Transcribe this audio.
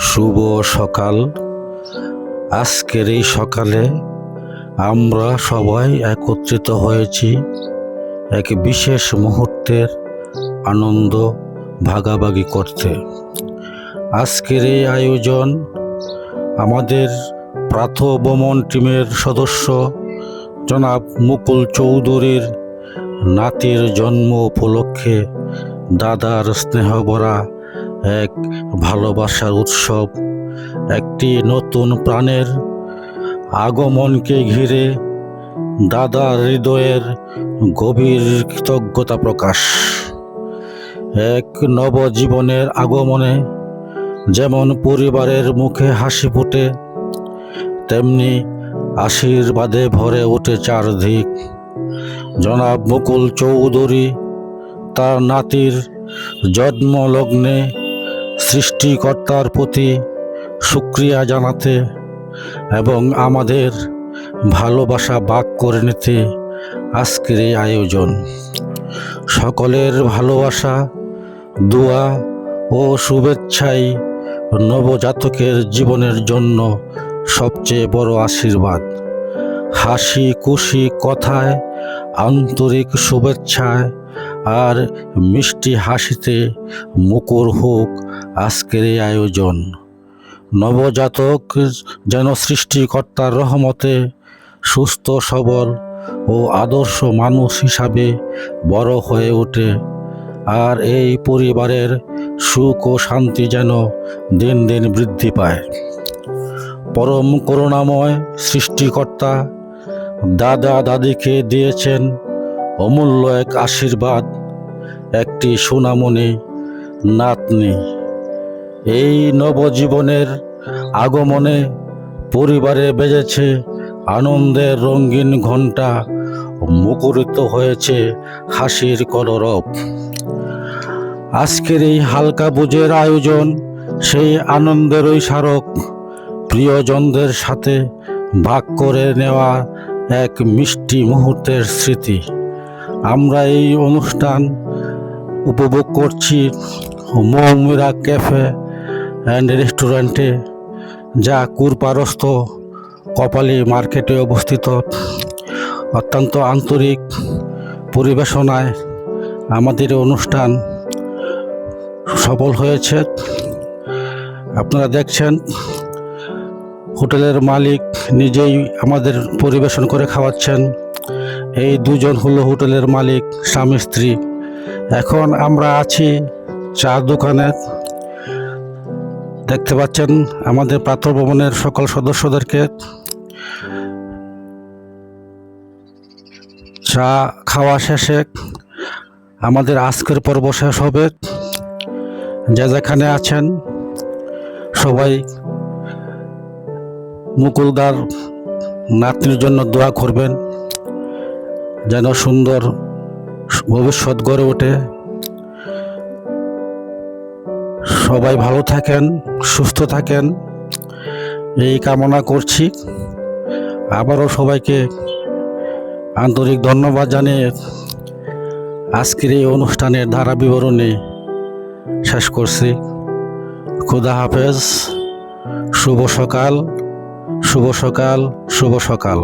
শুভ সকাল। আজকের এই সকালে আমরা সবাই একত্রিত হয়েছি এক বিশেষ মুহূর্তের আনন্দ ভাগাভাগি করতে। আজকের এই আয়োজন আমাদের প্রাতঃভ্রমণ টিমের সদস্য জনাব মুকুল চৌধুরীর নাতির জন্ম উপলক্ষে দাদার স্নেহভরা এক ভালোবাসার উৎসব, একটি নতুন প্রাণের আগমনকে ঘিরে দাদার হৃদয়ের গভীর কৃতজ্ঞতা প্রকাশ। এক নবজীবনের আগমনে যেমন পরিবারের মুখে হাসি ফোটে, তেমনি আশীর্বাদে ভরে ওঠে চারদিক। জনাব মুকুল চৌধুরী তার নাতির জন্মলগ্নে সৃষ্টিকর্তার প্রতি শুকরিয়া জানাতে এবং আমাদের ভালোবাসা ভাগ করে নিতে আজকের এই আয়োজন। সকলের ভালোবাসা, দোয়া ও শুভেচ্ছাই নবজাতকের জীবনের জন্য সবচেয়ে বড় আশীর্বাদ। হাসি খুশি কথায়, আন্তরিক শুভেচ্ছায় আর মিষ্টি হাসিতে মুখর হোক আজকের এই আয়োজন। নবজাতক যেন সৃষ্টিকর্তার রহমতে সুস্থ সবল ও আদর্শ মানুষ হিসাবে বড় হয়ে ওঠে, আর এই পরিবারের সুখ ও শান্তি যেন দিন দিন বৃদ্ধি পায়। পরম করুণাময় সৃষ্টিকর্তা দাদা দাদিকে দিয়েছেন অমূল্য এক আশীর্বাদ, একটি সোনামণি নাতনি। এই নবজীবনের আগমনে পরিবারে বেজেছে আনন্দের রঙিন ঘণ্টা, মুখরিত হয়েছে হাসির কলরব। আজকের এই হালকা বুঝের আয়োজন সেই আনন্দেরই স্মারক, প্রিয়জনদের সাথে ভাগ করে নেওয়া এক মিষ্টি মুহূর্তের স্মৃতি। আমরা এই অনুষ্ঠান উপভোগ করছি মৌমিরা ক্যাফে অ্যান্ড রেস্টুরেন্টে, যা কুরপারস্থ কপালী মার্কেটে অবস্থিত। অত্যন্ত আন্তরিক পরিবেশনায় আমাদের অনুষ্ঠান সফল হয়েছে। আপনারা দেখছেন হোটেলের মালিক নিজেই আমাদের পরিবেশন করে খাওয়াচ্ছেন। এই দুজন হলো হোটেলের মালিক, স্বামী স্ত্রী। এখন আমরা আছি চা দোকানে। দেখতে পাচ্ছেন আমাদের প্রাতঃভ্রমণের সকল সদস্যদেরকে। চা খাওয়া শেষে আমাদের আজকের পর্ব শেষ হবে। যে যেখানে আছেন সবাই মুকুলদার নাতনির জন্য দোয়া করবেন, যেন সুন্দর ভবিষ্যৎ গড়ে ওঠে। সবাই ভালো থাকেন, সুস্থ থাকেন, এই কামনা করছি। আবারও সবাইকে আন্তরিক ধন্যবাদ জানিয়ে আজকের এই অনুষ্ঠানের ধারা বিবরণী শেষ করছি। খুদা হাফেজ। শুভ সকাল, শুভ সকাল, শুভ সকাল।